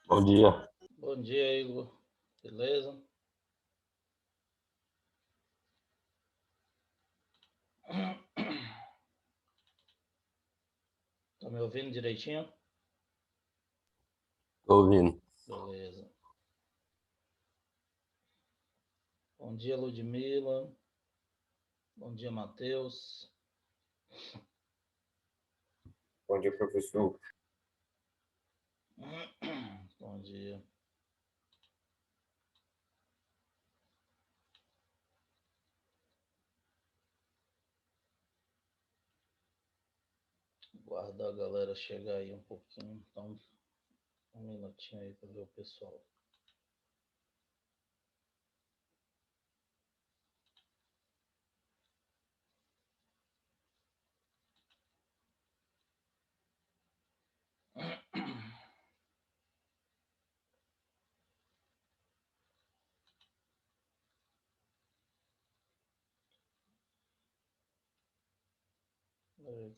Bom dia. Bom dia, Igor. Beleza? Tá me ouvindo direitinho? Tô ouvindo. Beleza. Bom dia, Ludmila. Bom dia, Matheus. Bom dia, professor. Bom dia. Guardar a galera chegar aí um pouquinho. Então, um minutinho aí para ver o pessoal.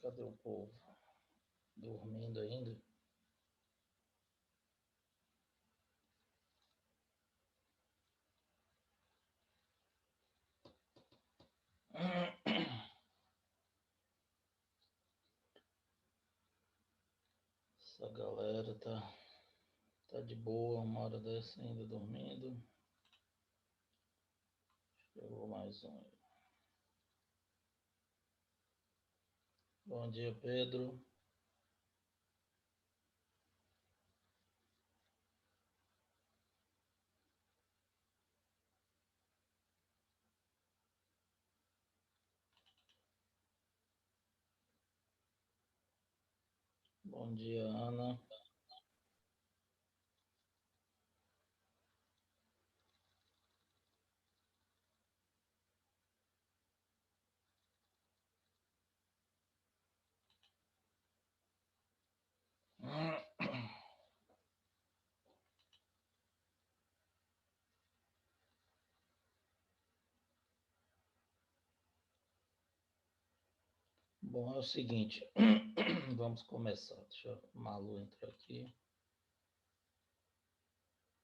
Cadê o povo? Dormindo ainda? Essa galera tá de boa, uma hora dessa ainda dormindo. Chegou mais um. Bom dia, Pedro. Bom dia, Ana. Bom, é o seguinte, vamos começar. Deixa o Malu entrar aqui,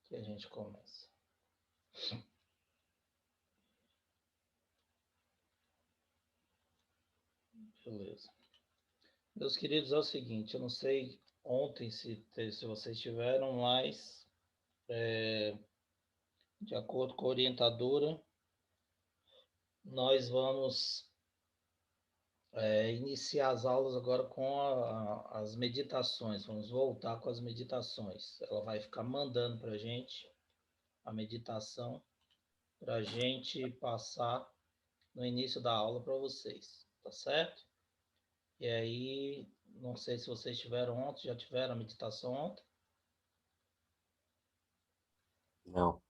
que a gente começa. Beleza. Meus queridos, é o seguinte, eu não sei ontem se vocês tiveram, mas de acordo com a orientadora, nós vamos iniciar as aulas agora com as meditações. Vamos voltar com as meditações. Ela vai ficar mandando para a gente a meditação para a gente passar no início da aula para vocês, tá certo? E aí, não sei se vocês tiveram ontem, já tiveram a meditação ontem? Não.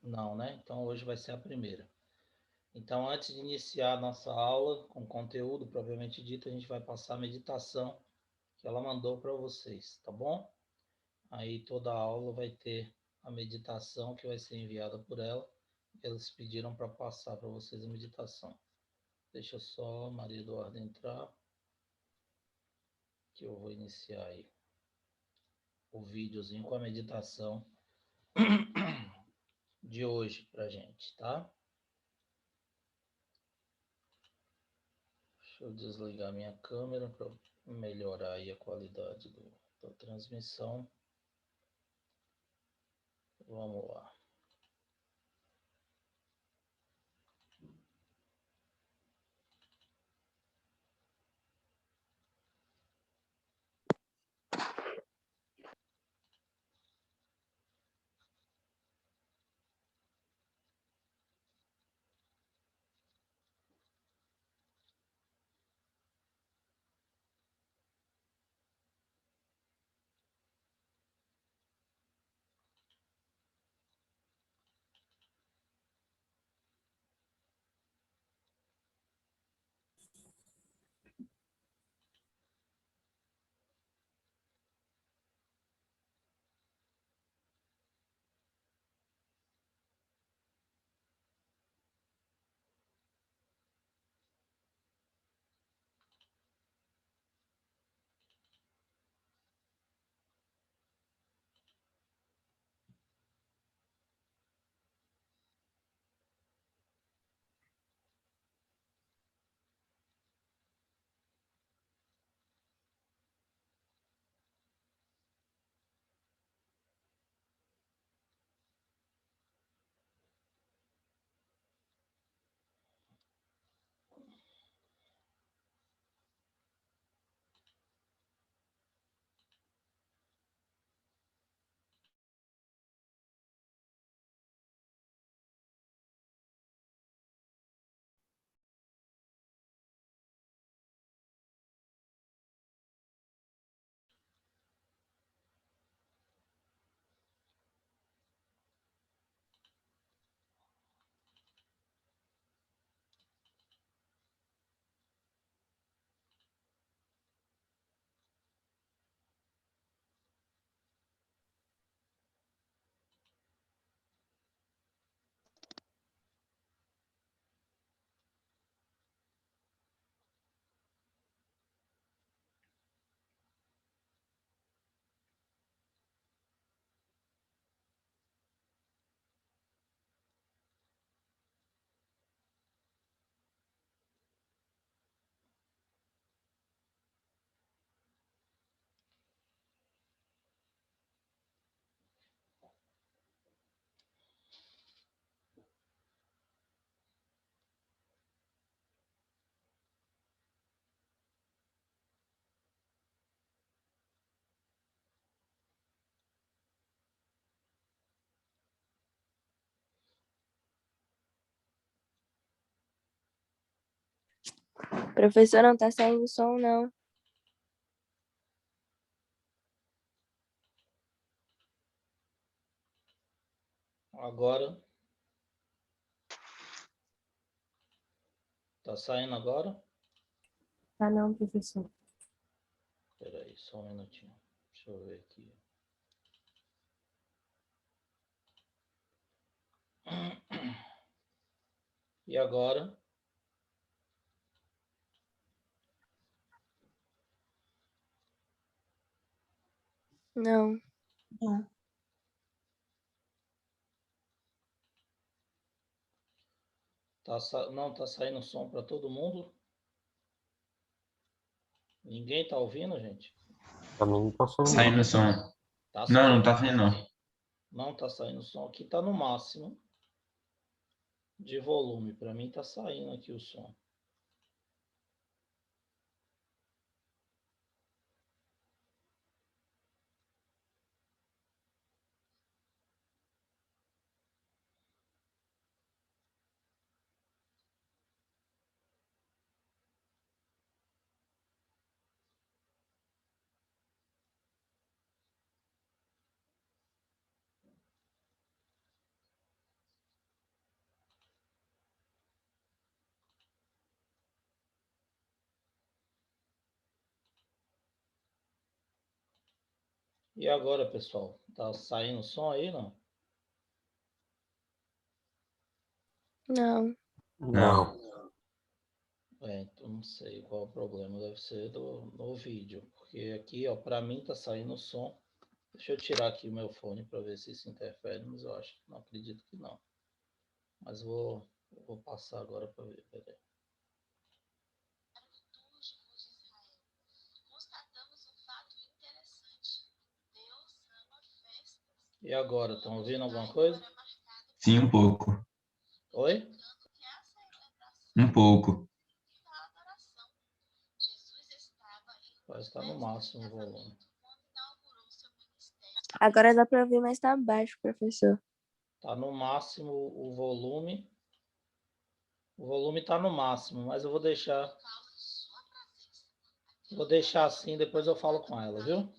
Não, né? Então hoje vai ser a primeira. Então, antes de iniciar a nossa aula com conteúdo propriamente dito, a gente vai passar a meditação que ela mandou para vocês, tá bom? Aí toda a aula vai ter a meditação que vai ser enviada por ela. Eles pediram para passar para vocês a meditação. Deixa só a Maria Eduarda entrar, que eu vou iniciar aí o videozinho com a meditação de hoje pra gente, tá? Deixa eu desligar minha câmera para melhorar aí a qualidade da transmissão. Vamos lá. Professor, não tá saindo som, não. Agora. Tá saindo agora? Tá não, professor. Espera aí, só um minutinho. Deixa eu ver aqui. E agora? Não. Não tá saindo som para todo mundo? Ninguém tá ouvindo, gente? Pra mim não tá saindo. Saindo som. Tá Não, saindo. não tá saindo não. Não tá saindo som. Aqui tá no máximo de volume. Para mim tá saindo aqui o som. E agora, pessoal? Tá saindo som aí, não? Não. Não. Então não sei qual é o problema. Deve ser no vídeo. Porque aqui, ó, para mim tá saindo som. Deixa eu tirar aqui o meu fone para ver se isso interfere, mas eu acho, não acredito que não. Mas vou passar agora para ver. Peraí. E agora, estão ouvindo alguma coisa? Sim, um pouco. Oi? Um pouco. Parece que está no máximo o volume. Agora dá pra ouvir, mas tá baixo, professor. Está no máximo o volume. O volume está no máximo, mas eu vou deixar. Vou deixar assim, depois eu falo com ela, viu?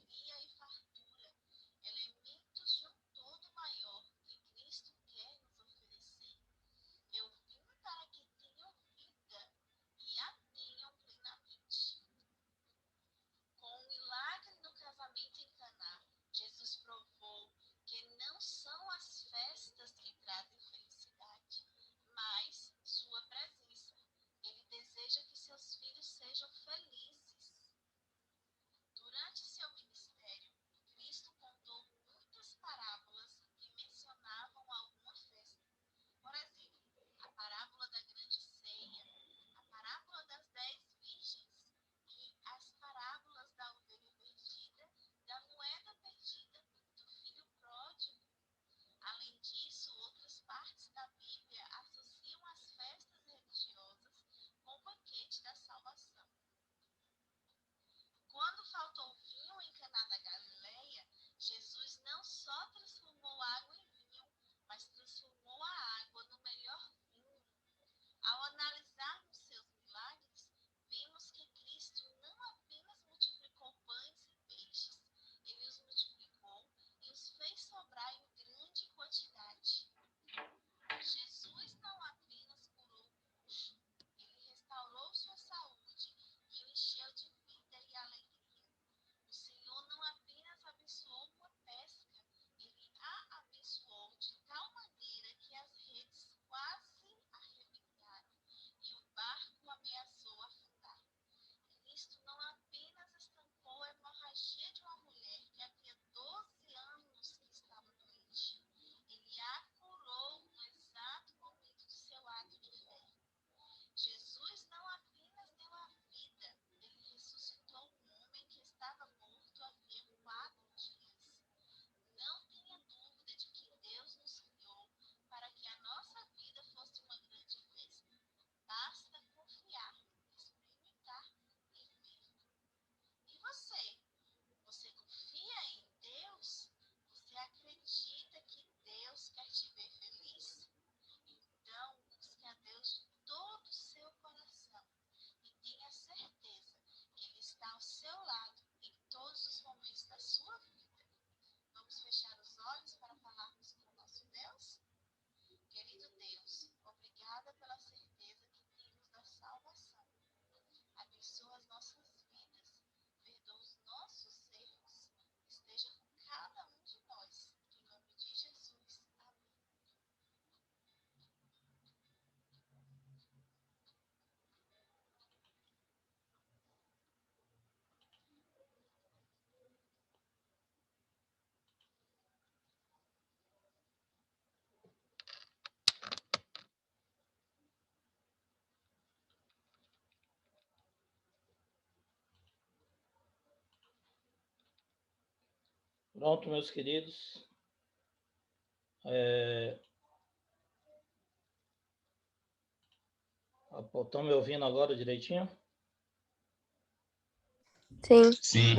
Pronto, meus queridos. Estão me ouvindo agora direitinho? Sim. Sim.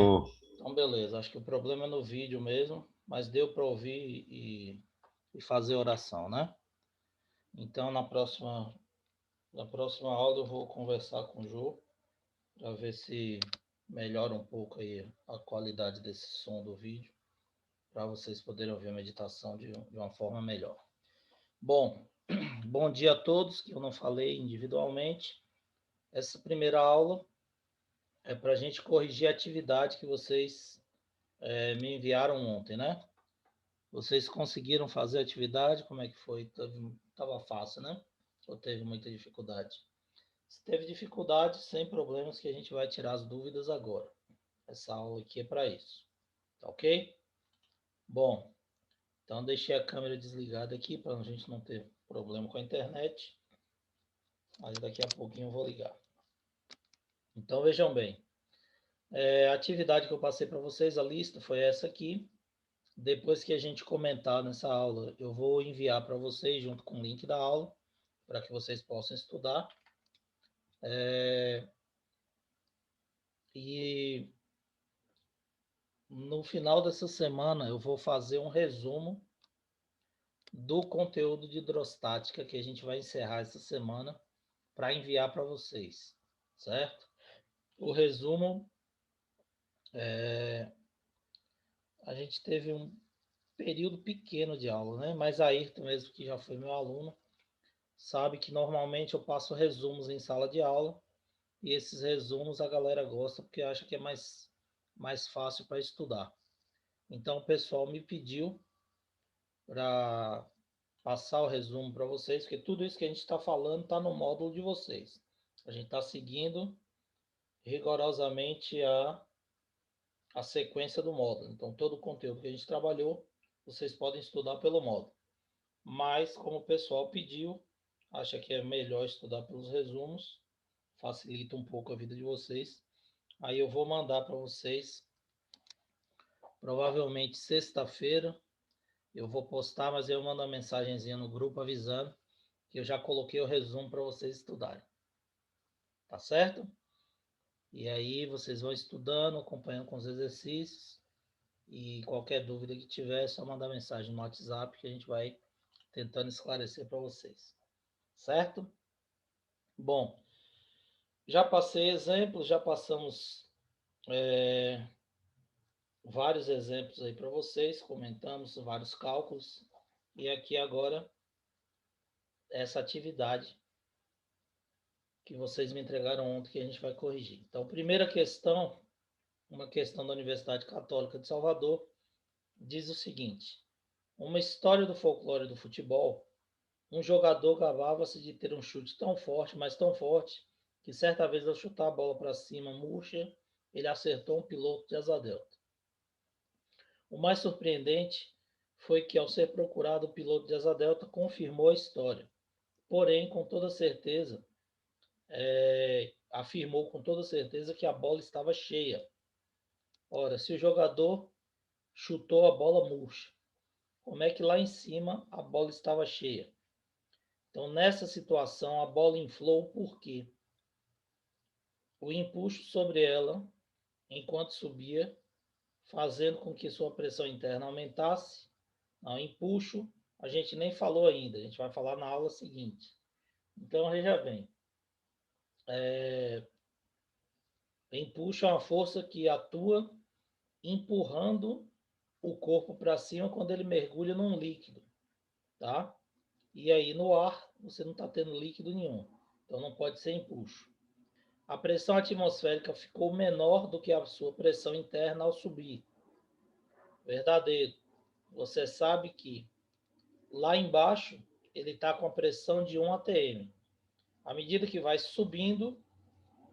Então, beleza. Acho que o problema é no vídeo mesmo, mas deu para ouvir e fazer oração, né? Então, na próxima aula eu vou conversar com o Ju para ver se melhora um pouco aí a qualidade desse som do vídeo, para vocês poderem ouvir a meditação de uma forma melhor. Bom, bom dia a todos, que eu não falei individualmente. Essa primeira aula é para a gente corrigir a atividade que vocês me enviaram ontem, né? Vocês conseguiram fazer a atividade? Como é que foi? Estava fácil, né? Ou teve muita dificuldade? Se teve dificuldade, sem problemas, que a gente vai tirar as dúvidas agora. Essa aula aqui é para isso. Tá ok? Bom, então deixei a câmera desligada aqui para a gente não ter problema com a internet. Mas daqui a pouquinho eu vou ligar. Então vejam bem. A atividade que eu passei para vocês, a lista, foi essa aqui. Depois que a gente comentar nessa aula, eu vou enviar para vocês junto com o link da aula, para que vocês possam estudar. E no final dessa semana eu vou fazer um resumo do conteúdo de hidrostática que a gente vai encerrar essa semana para enviar para vocês, certo? O resumo, a gente teve um período pequeno de aula, né? Mas a Ayrton mesmo, que já foi meu aluno, sabe que normalmente eu passo resumos em sala de aula e esses resumos a galera gosta porque acha que é mais fácil para estudar. Então o pessoal me pediu para passar o resumo para vocês, porque tudo isso que a gente está falando está no módulo de vocês. A gente está seguindo rigorosamente a sequência do módulo. Então todo o conteúdo que a gente trabalhou, vocês podem estudar pelo módulo. Mas como o pessoal pediu, acha que é melhor estudar pelos resumos, facilita um pouco a vida de vocês. Aí eu vou mandar para vocês, provavelmente sexta-feira, eu vou postar, mas eu mando uma mensagenzinha no grupo avisando que eu já coloquei o resumo para vocês estudarem. Tá certo? E aí vocês vão estudando, acompanhando com os exercícios. E qualquer dúvida que tiver, é só mandar mensagem no WhatsApp que a gente vai tentando esclarecer para vocês. Certo? Bom, já passei exemplos, já passamos vários exemplos aí para vocês, comentamos vários cálculos. E aqui agora, essa atividade que vocês me entregaram ontem, que a gente vai corrigir. Então, primeira questão, uma questão da Universidade Católica de Salvador, diz o seguinte: uma história do folclore do futebol, um jogador gabava-se de ter um chute tão forte, mas tão forte, que certa vez ao chutar a bola para cima, murcha, ele acertou um piloto de asa delta. O mais surpreendente foi que, ao ser procurado, o piloto de asa delta confirmou a história. Porém, com toda certeza, afirmou com toda certeza que a bola estava cheia. Ora, se o jogador chutou a bola murcha, como é que lá em cima a bola estava cheia? Então, nessa situação, a bola inflou porque o empuxo sobre ela, enquanto subia, fazendo com que sua pressão interna aumentasse. Não, empuxo, a gente nem falou ainda, a gente vai falar na aula seguinte. Então, veja bem, empuxo é uma força que atua empurrando o corpo para cima quando ele mergulha num líquido, tá? E aí no ar você não está tendo líquido nenhum, então não pode ser empuxo. A pressão atmosférica ficou menor do que a sua pressão interna ao subir. Verdadeiro. Você sabe que lá embaixo ele está com a pressão de 1 atm. À medida que vai subindo,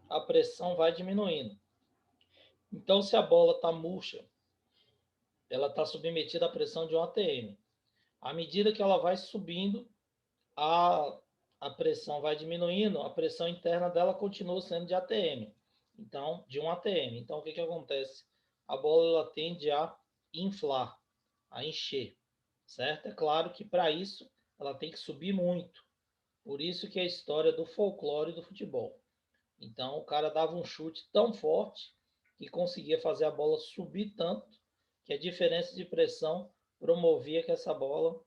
a pressão vai diminuindo. Então, se a bola está murcha, ela está submetida à pressão de 1 atm. À medida que ela vai subindo, a pressão vai diminuindo, a pressão interna dela continua sendo de ATM. Então, de 1 ATM. Então, o que acontece? A bola ela tende a inflar, a encher, certo? É claro que para isso ela tem que subir muito. Por isso que é a história do folclore do futebol. Então o cara dava um chute tão forte que conseguia fazer a bola subir tanto que a diferença de pressão promovia que essa bola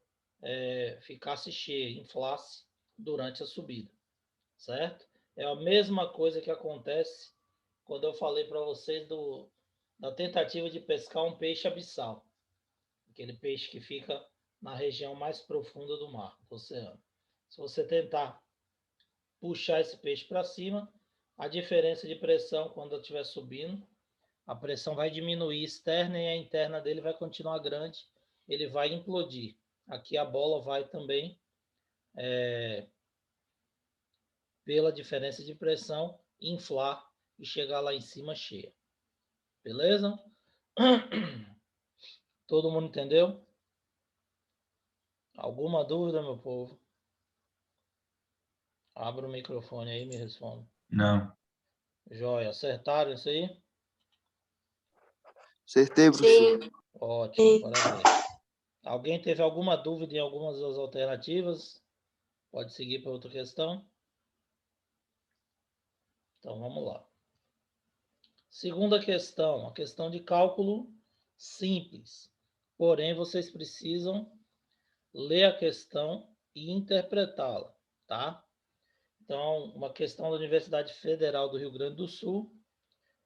ficasse cheia, inflasse durante a subida, certo? É a mesma coisa que acontece quando eu falei para vocês da tentativa de pescar um peixe abissal, aquele peixe que fica na região mais profunda do mar, do oceano. Se você tentar puxar esse peixe para cima, a diferença de pressão quando eu estiver subindo, a pressão vai diminuir externa e a interna dele vai continuar grande, ele vai implodir. Aqui a bola vai também, pela diferença de pressão, inflar e chegar lá em cima cheia. Beleza? Todo mundo entendeu? Alguma dúvida, meu povo? Abra o microfone aí e me responda. Não. Joia, acertaram isso aí? Acertei, professor. Sim. Ótimo, parabéns. Alguém teve alguma dúvida em algumas das alternativas? Pode seguir para outra questão? Então vamos lá. Segunda questão, a questão de cálculo simples. Porém, vocês precisam ler a questão e interpretá-la, tá? Então, uma questão da Universidade Federal do Rio Grande do Sul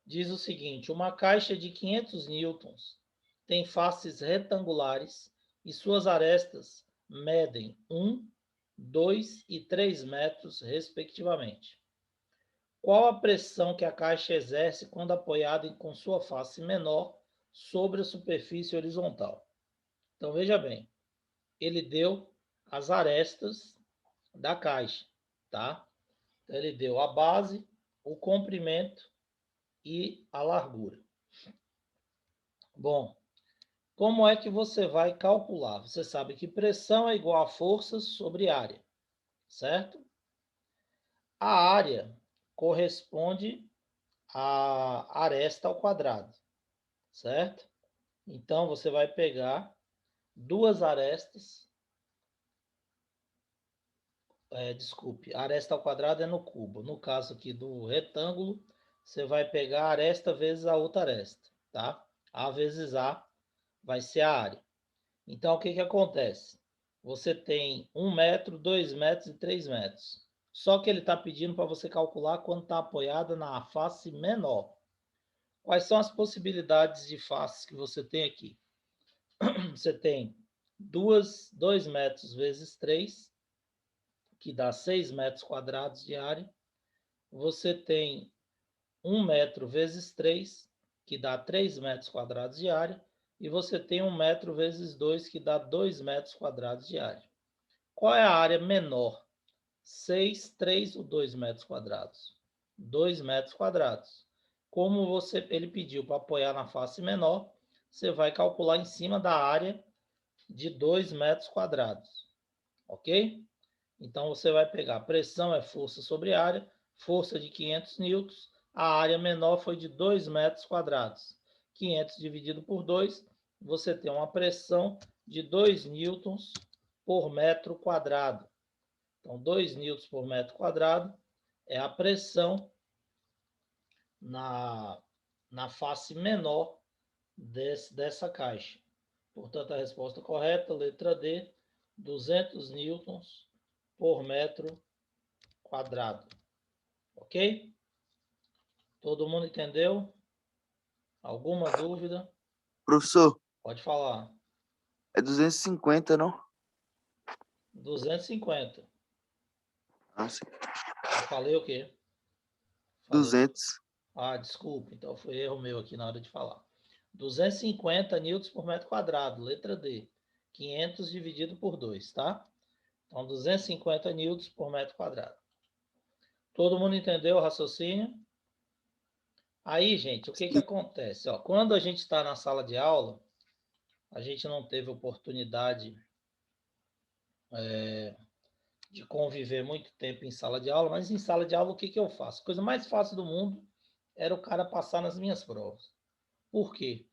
diz o seguinte: uma caixa de 500 newtons tem faces retangulares e suas arestas medem 1, 2 e 3 metros, respectivamente. Qual a pressão que a caixa exerce quando apoiada com sua face menor sobre a superfície horizontal? Então, veja bem, ele deu as arestas da caixa, tá? Então, ele deu a base, o comprimento e a largura. Bom, como é que você vai calcular? Você sabe que pressão é igual a força sobre área, certo? A área corresponde à aresta ao quadrado, certo? Então, você vai pegar duas arestas. Desculpe, aresta ao quadrado é no cubo. No caso aqui do retângulo, você vai pegar a aresta vezes a outra aresta, tá? A vezes A vai ser a área. Então, o que acontece? Você tem 1 metro, 2 metros e 3 metros. Só que ele está pedindo para você calcular quando está apoiada na face menor. Quais são as possibilidades de faces que você tem aqui? Você tem 2 metros vezes 3, que dá 6 metros quadrados de área. Você tem 1 metro vezes 3, que dá 3 metros quadrados de área. E você tem 1 metro vezes 2, que dá 2 metros quadrados de área. Qual é a área menor? 6, 3 ou 2 metros quadrados? 2 metros quadrados. Como ele pediu para apoiar na face menor, você vai calcular em cima da área de 2 metros quadrados. Ok? Então, você vai pegar pressão é força sobre área, força de 500 newtons, a área menor foi de 2 metros quadrados. 500 dividido por 2, você tem uma pressão de 2 newtons por metro quadrado. Então, 2 newtons por metro quadrado é a pressão na face menor dessa caixa. Portanto, a resposta correta, letra D, 200 newtons por metro quadrado. Ok? Todo mundo entendeu? Alguma dúvida? Professor, Pode falar. é 250, não? 250. Ah, sim. Eu falei o quê? 200. Ah, desculpa. Então foi erro meu aqui na hora de falar. 250 newtons por metro quadrado, letra D. 500 dividido por 2, tá? Então, 250 newtons por metro quadrado. Todo mundo entendeu o raciocínio? Aí, gente, o que acontece? Ó, quando a gente está na sala de aula, a gente não teve oportunidade de conviver muito tempo em sala de aula, mas em sala de aula o que eu faço? A coisa mais fácil do mundo era o cara passar nas minhas provas. Por quê?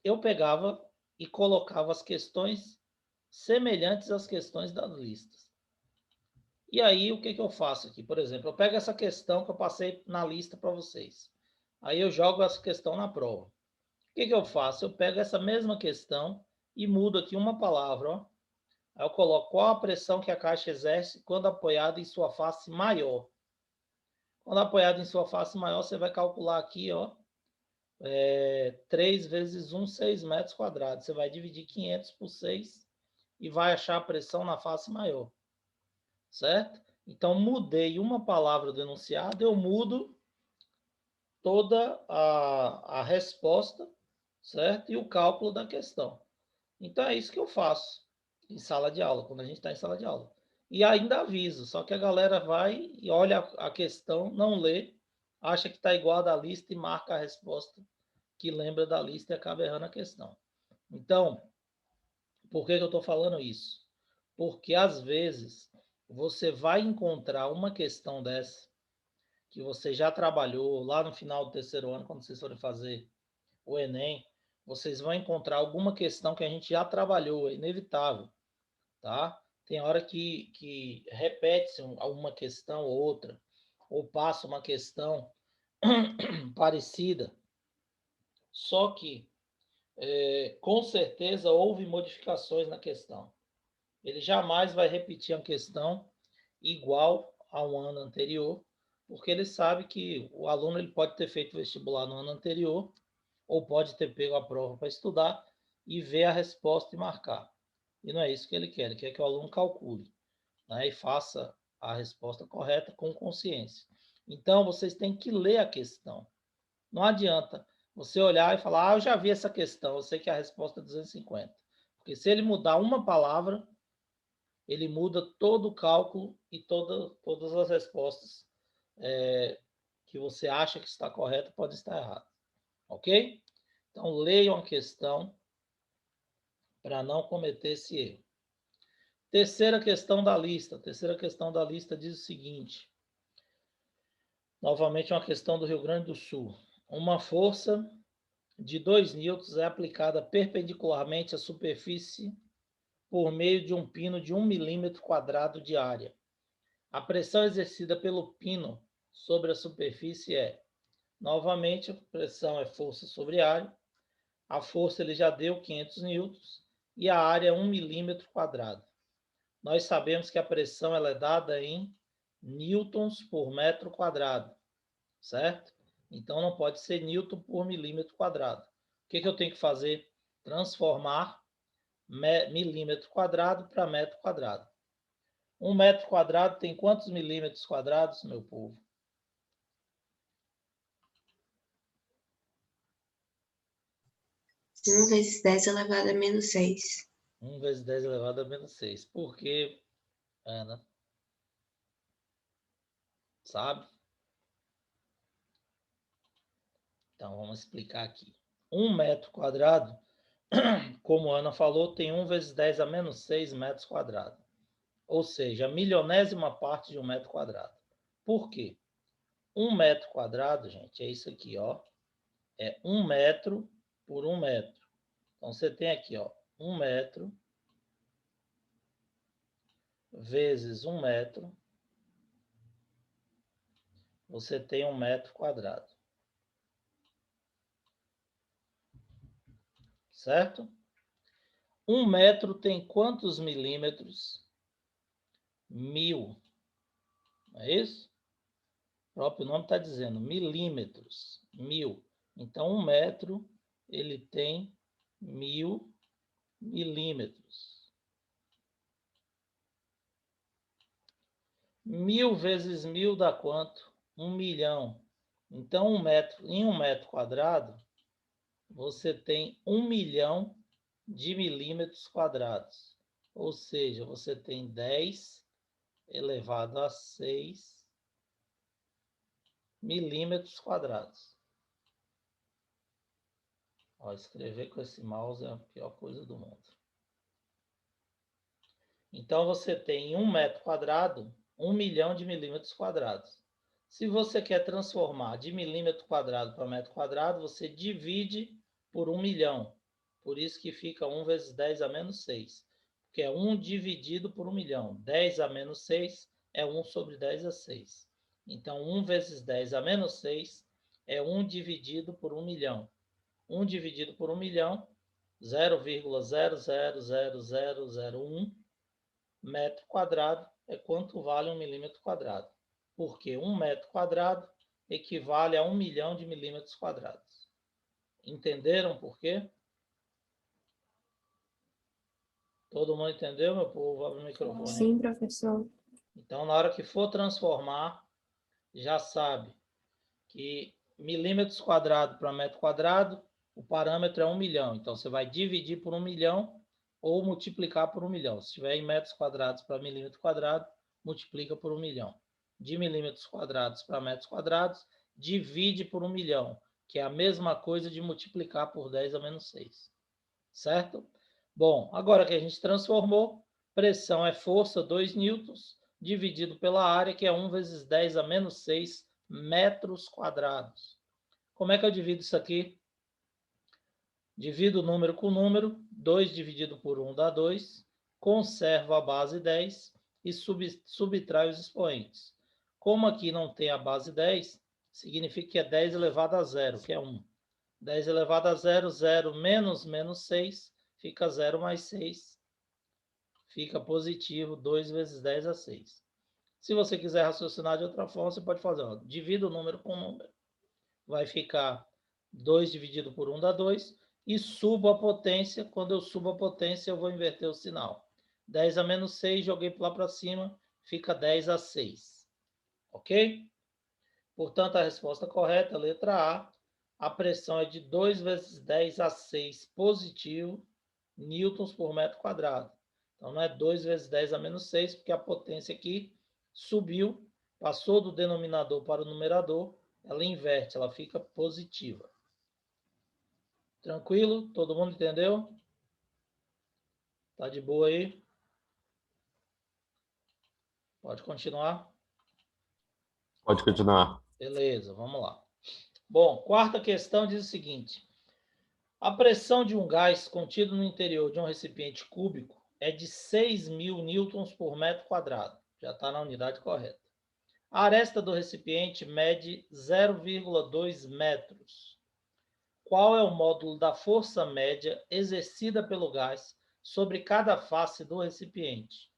Eu pegava e colocava as questões semelhantes às questões das listas. E aí, o que eu faço aqui? Por exemplo, eu pego essa questão que eu passei na lista para vocês. Aí eu jogo essa questão na prova. O que eu faço? Eu pego essa mesma questão e mudo aqui uma palavra. Ó. Aí eu coloco qual a pressão que a caixa exerce quando apoiada em sua face maior. Quando apoiada em sua face maior, você vai calcular aqui, ó, 3 vezes 1, 6 metros quadrados. Você vai dividir 500 por 6 e vai achar a pressão na face maior. Certo? Então, mudei uma palavra do enunciado, eu mudo toda a resposta, certo? E o cálculo da questão. Então, é isso que eu faço em sala de aula, quando a gente está em sala de aula. E ainda aviso, só que a galera vai e olha a questão, não lê, acha que está igual a da lista e marca a resposta que lembra da lista e acaba errando a questão. Então, por que eu estou falando isso? Porque, às vezes, você vai encontrar uma questão dessa que você já trabalhou lá no final do terceiro ano, quando vocês forem fazer o Enem, vocês vão encontrar alguma questão que a gente já trabalhou, é inevitável, tá? Tem hora que repete-se uma questão ou outra, ou passa uma questão parecida, só que, com certeza, houve modificações na questão. Ele jamais vai repetir a questão igual ao ano anterior, porque ele sabe que o aluno ele pode ter feito vestibular no ano anterior, ou pode ter pego a prova para estudar e ver a resposta e marcar. E não é isso que ele quer que o aluno calcule, né, e faça a resposta correta com consciência. Então, vocês têm que ler a questão. Não adianta você olhar e falar, eu já vi essa questão, eu sei que a resposta é 250. Porque se ele mudar uma palavra, ele muda todo o cálculo e todas as respostas que você acha que está correta pode estar errada. Ok? Então, leiam a questão para não cometer esse erro. Terceira questão da lista. A terceira questão da lista diz o seguinte. Novamente, uma questão do Rio Grande do Sul. Uma força de 2 newtons é aplicada perpendicularmente à superfície por meio de um pino de 1 milímetro quadrado de área. A pressão exercida pelo pino sobre a superfície é, novamente, a pressão é força sobre área. A força ele já deu 500 newtons e a área é 1 milímetro quadrado. Nós sabemos que a pressão ela é dada em newtons por metro quadrado, certo? Então não pode ser newton por milímetro quadrado. O que eu tenho que fazer? Transformar milímetro quadrado para metro quadrado. 1 metro quadrado tem quantos milímetros quadrados, meu povo? Um vezes 10 elevado a menos 6. 1 vezes 10 elevado a menos 6. Por quê, Ana? Sabe? Então, vamos explicar aqui. 1 metro quadrado, como a Ana falou, tem 1 vezes 10 a menos 6 metros quadrados. Ou seja, a milionésima parte de 1 metro quadrado. Por quê? 1 metro quadrado, gente, é isso aqui, ó. É 1 metro por 1 metro. Então, você tem aqui, ó, 1 metro vezes 1 metro. Você tem 1 metro quadrado. Certo? 1 metro tem quantos milímetros? 1000. Não é isso? O próprio nome está dizendo milímetros. 1000. Então, 1 metro, ele tem 1000 milímetros. 1000 vezes 1000 dá quanto? 1 milhão. Então, em 1 metro quadrado, você tem 1 milhão de milímetros quadrados. Ou seja, você tem 10 elevado a 6 milímetros quadrados. Ó, escrever com esse mouse é a pior coisa do mundo. Então, você tem em 1 metro quadrado, 1 milhão de milímetros quadrados. Se você quer transformar de milímetro quadrado para metro quadrado, você divide por 1 milhão. Por isso que fica 1 vezes 10 a menos 6. Porque é 1 dividido por 1 milhão. 10 a menos 6 é 1 sobre 10 a 6. Então, 1 vezes 10 a menos 6 é 1 dividido por 1 milhão. 1 dividido por 1 milhão, 0,000001 metro quadrado é quanto vale 1 milímetro quadrado. Porque 1 metro quadrado equivale a 1 milhão de milímetros quadrados. Entenderam por quê? Todo mundo entendeu, meu povo? Abre o microfone. Sim, professor. Então, na hora que for transformar, já sabe que milímetros quadrados para metro quadrado, o parâmetro é 1 milhão. Então, você vai dividir por 1 milhão ou multiplicar por 1 milhão. Se tiver em metros quadrados para milímetro quadrado, multiplica por 1 milhão. De milímetros quadrados para metros quadrados, divide por 1 milhão, que é a mesma coisa de multiplicar por 10 a menos 6. Certo? Bom, agora que a gente transformou, pressão é força 2 newtons, dividido pela área, que é 1 vezes 10 a menos 6 metros quadrados. Como é que eu divido isso aqui? Divido o número com número, 2 dividido por 1 dá 2, conservo a base 10 e subtraio os expoentes. Como aqui não tem a base 10, significa que é 10 elevado a 0, que é 1. 10 elevado a 0, 0 menos 6, fica 0 mais 6, fica positivo, 2 vezes 10 a 6. Se você quiser raciocinar de outra forma, você pode fazer, ó, divida o número com o número. Vai ficar 2 dividido por 1 dá 2, e subo a potência. Quando eu subo a potência, eu vou inverter o sinal. 10 a menos 6, joguei lá para cima, fica 10 a 6. Ok? Portanto, a resposta correta, letra A, a pressão é de 2 vezes 10 a 6 positivo newtons por metro quadrado. Então, não é 2 vezes 10 a menos 6, porque a potência aqui subiu, passou do denominador para o numerador, ela inverte, ela fica positiva. Tranquilo? Todo mundo entendeu? Tá de boa aí? Pode continuar? Pode continuar. Beleza, vamos lá. Bom, quarta questão diz o seguinte: a pressão de um gás contido no interior de um recipiente cúbico é de 6.000 newtons por metro quadrado. Já está na unidade correta. A aresta do recipiente mede 0,2 metros. Qual é o módulo da força média exercida pelo gás sobre cada face do recipiente?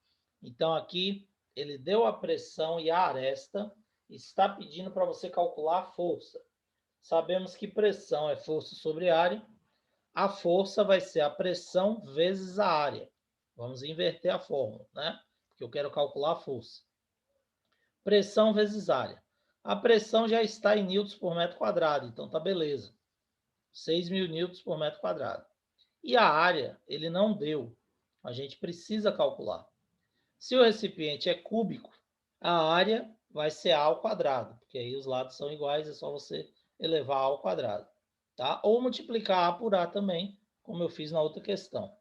Então, aqui, ele deu a pressão e a aresta, está pedindo para você calcular a força. Sabemos que pressão é força sobre área. A força vai ser a pressão vezes a área. Vamos inverter a fórmula, né? Porque eu quero calcular a força. Pressão vezes área. A pressão já está em newtons por metro quadrado, então tá beleza. 6.000 newtons por metro quadrado. E a área, ele não deu. A gente precisa calcular. Se o recipiente é cúbico, a área vai ser A ao quadrado, porque aí os lados são iguais, é só você elevar A ao quadrado. Tá? Ou multiplicar A por A também, como eu fiz na outra questão.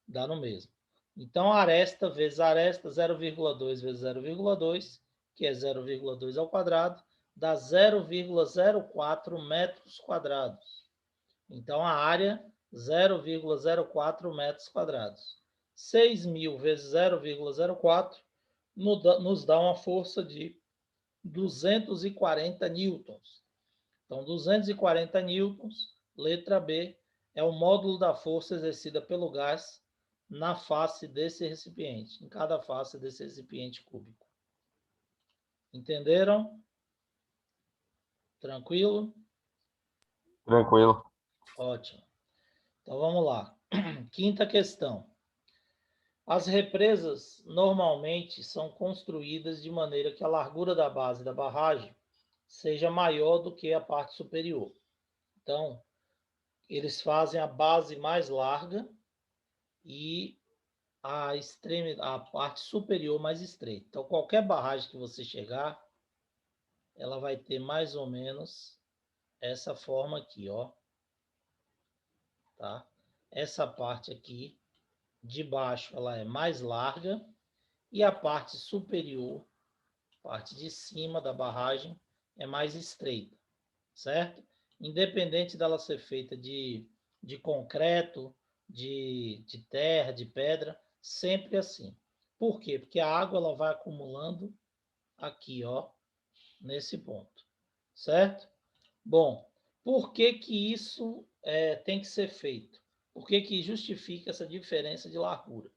Dá no mesmo. Então, aresta vezes aresta, 0,2 vezes 0,2, que é 0,2 ao quadrado, dá 0,04 metros quadrados. Então, a área, 0,04 metros quadrados. 6.000 vezes 0,04 nos dá uma força de 240 newtons. Então, 240 newtons, letra B, é o módulo da força exercida pelo gás na face desse recipiente, em cada face desse recipiente cúbico. Entenderam? Tranquilo? Tranquilo. Ótimo. Então, vamos lá. Quinta questão. As represas normalmente são construídas de maneira que a largura da base da barragem seja maior do que a parte superior. Então, eles fazem a base mais larga e a parte superior mais estreita. Então, qualquer barragem que você chegar, ela vai ter mais ou menos essa forma aqui, ó. Tá? Essa parte aqui de baixo, ela é mais larga e a parte superior, parte de cima da barragem, é mais estreita, certo? Independente dela ser feita de de concreto, de terra, de pedra, sempre assim. Por quê? Porque a água ela vai acumulando aqui, ó, nesse ponto, certo? Bom, por que que isso tem que ser feito? Por que que justifica essa diferença de largura?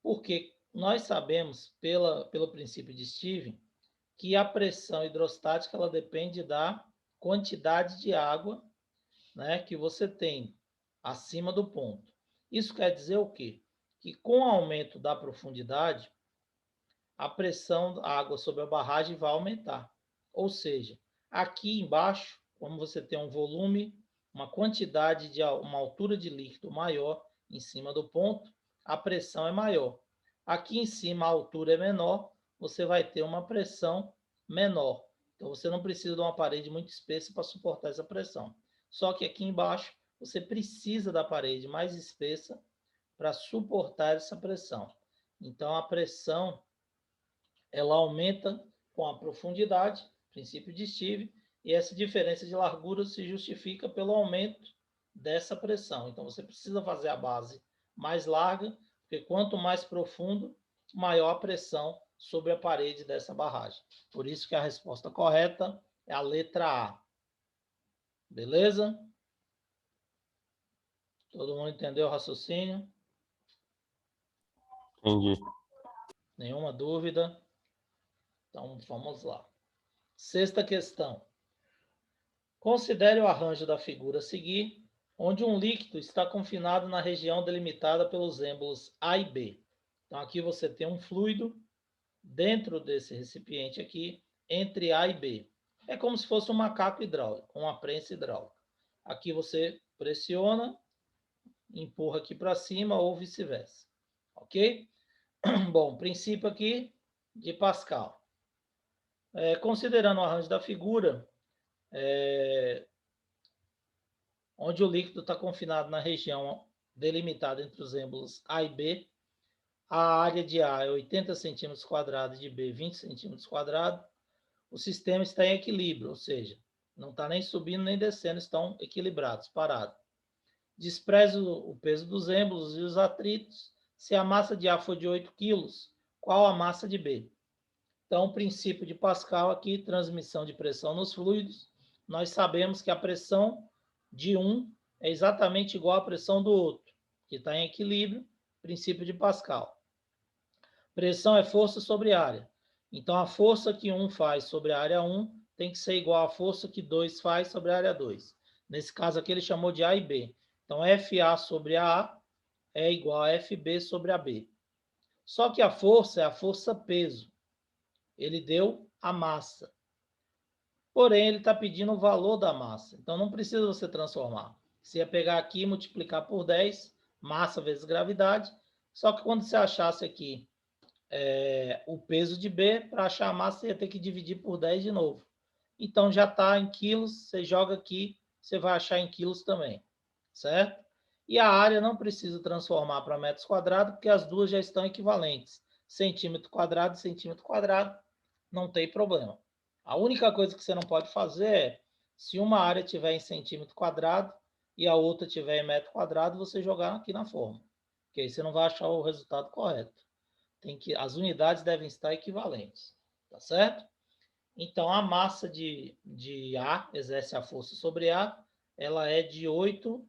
Porque nós sabemos, pelo princípio de Stevens, que a pressão hidrostática ela depende da quantidade de água, né, que você tem acima do ponto. Isso quer dizer o quê? Que com o aumento da profundidade, a pressão da água sobre a barragem vai aumentar. Ou seja, aqui embaixo, como você tem um volume, uma quantidade de uma altura de líquido maior em cima do ponto, a pressão é maior. Aqui em cima a altura é menor, você vai ter uma pressão menor. Então você não precisa de uma parede muito espessa para suportar essa pressão. Só que aqui embaixo você precisa da parede mais espessa para suportar essa pressão. Então a pressão ela aumenta com a profundidade, princípio de Stevens, e essa diferença de largura se justifica pelo aumento dessa pressão. Então você precisa fazer a base mais larga, porque quanto mais profundo, maior a pressão sobre a parede dessa barragem. Por isso que a resposta correta é a letra A. Beleza? Todo mundo entendeu o raciocínio? Entendi. Nenhuma dúvida? Então, vamos lá. Sexta questão. Considere o arranjo da figura a seguir, onde um líquido está confinado na região delimitada pelos êmbolos A e B. Então, aqui você tem um fluido dentro desse recipiente aqui, entre A e B. É como se fosse um macaco hidráulico, uma prensa hidráulica. Aqui você pressiona, empurra aqui para cima ou vice-versa. Ok? Bom, princípio aqui de Pascal. Considerando o arranjo da figura, onde o líquido está confinado na região delimitada entre os êmbolos A e B, a área de A é 80 centímetros quadrados e de B 20 centímetros quadrados, o sistema está em equilíbrio, ou seja, não está nem subindo nem descendo, estão equilibrados, parados. Despreze o peso dos êmbolos e os atritos. Se a massa de A for de 8 kg, qual a massa de B? Então, o princípio de Pascal aqui, transmissão de pressão nos fluidos, nós sabemos que a pressão de um é exatamente igual à pressão do outro, que está em equilíbrio, princípio de Pascal. Pressão é força sobre área. Então, a força que 1 faz sobre a área 1 tem que ser igual à força que 2 faz sobre a área 2. Nesse caso aqui, ele chamou de A e B. Então, FA sobre a A é igual a FB sobre a B. Só que a força é a força-peso. Ele deu a massa. Porém, ele está pedindo o valor da massa. Então, não precisa você transformar. Você ia pegar aqui e multiplicar por 10, massa vezes gravidade. Só que quando você achasse aqui o peso de B, para achar a massa, você ia ter que dividir por 10 de novo. Então, já está em quilos, você joga aqui, você vai achar em quilos também. Certo? E a área não precisa transformar para metros quadrados, porque as duas já estão equivalentes. Centímetro quadrado e centímetro quadrado, não tem problema. A única coisa que você não pode fazer é, se uma área tiver em centímetro quadrado e a outra tiver em metro quadrado, você jogar aqui na forma. Porque aí você não vai achar o resultado correto. As unidades devem estar equivalentes. Tá certo? Então, a massa de A exerce a força sobre A, ela é de 8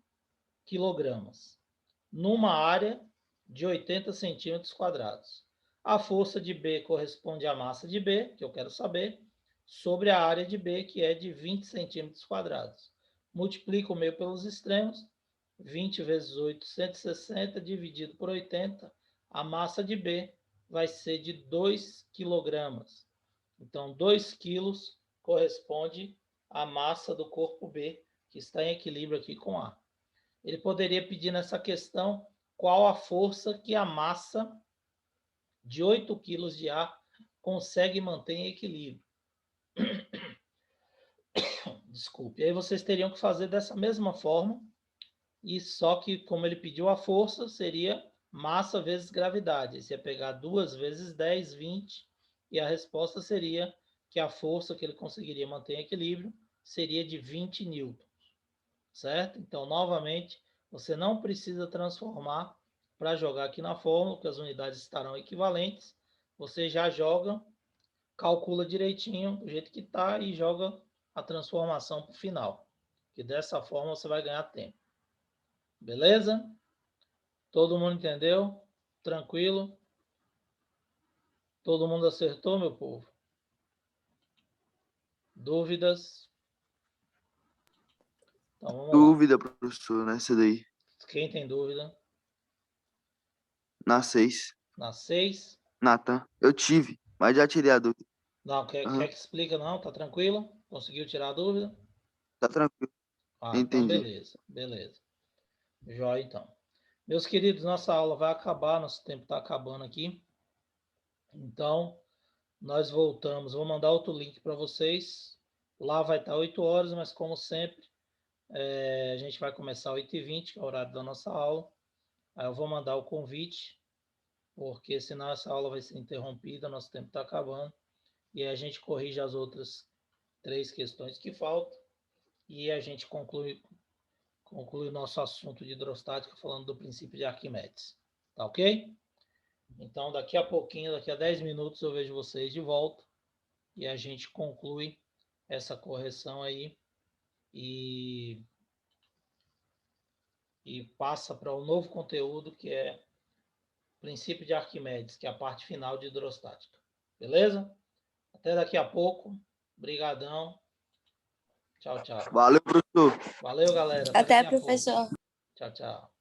quilogramas, numa área de 80 centímetros quadrados. A força de B corresponde à massa de B, que eu quero saber, sobre a área de B, que é de 20 centímetros quadrados. Multiplico o meio pelos extremos, 20 vezes 8, 160, dividido por 80, a massa de B vai ser de 2 quilogramas. Então, 2 quilos corresponde à massa do corpo B, que está em equilíbrio aqui com A. Ele poderia pedir nessa questão qual a força que a massa de 8 quilos de ar consegue manter em equilíbrio. Desculpe. Aí vocês teriam que fazer dessa mesma forma, e só que como ele pediu a força, seria massa vezes gravidade. Você ia pegar 2 vezes 10, 20, e a resposta seria que a força que ele conseguiria manter em equilíbrio seria de 20 newtons. Certo? Então, novamente, Você não precisa transformar para jogar aqui na fórmula, porque as unidades estarão equivalentes. Você já joga, calcula direitinho do jeito que está e joga a transformação para o final. Que dessa forma você vai ganhar tempo. Beleza? Todo mundo entendeu? Tranquilo? Todo mundo acertou, meu povo? Dúvidas? Então vamos lá. Dúvida, professor, nessa daí. Quem tem dúvida? Na 6. Na 6? Natan. Eu tive, mas já tirei a dúvida. Não, quer que explica? Não, tá tranquilo? Conseguiu tirar a dúvida? Tá tranquilo. Ah, Entendi. então beleza, beleza. Jóia, então. Meus queridos, nossa aula vai acabar, nosso tempo está acabando aqui. Então, nós voltamos. Vou mandar outro link para vocês. Lá vai estar 8 horas, mas como sempre, a gente vai começar 8h20, que é o horário da nossa aula. Aí eu vou mandar o convite, porque senão essa aula vai ser interrompida, nosso tempo está acabando. E aí a gente corrige as outras 3 questões que faltam. E a gente conclui o nosso assunto de hidrostática falando do princípio de Arquimedes. Tá ok? Então, daqui a pouquinho, daqui a 10 minutos, eu vejo vocês de volta e a gente conclui essa correção aí e passa para o novo conteúdo, que é princípio de Arquimedes, que é a parte final de hidrostática. Beleza? Até daqui a pouco. Brigadão. Tchau, tchau. Valeu, professor. Valeu, galera. Até, daqui a pouco. professor. Tchau, tchau.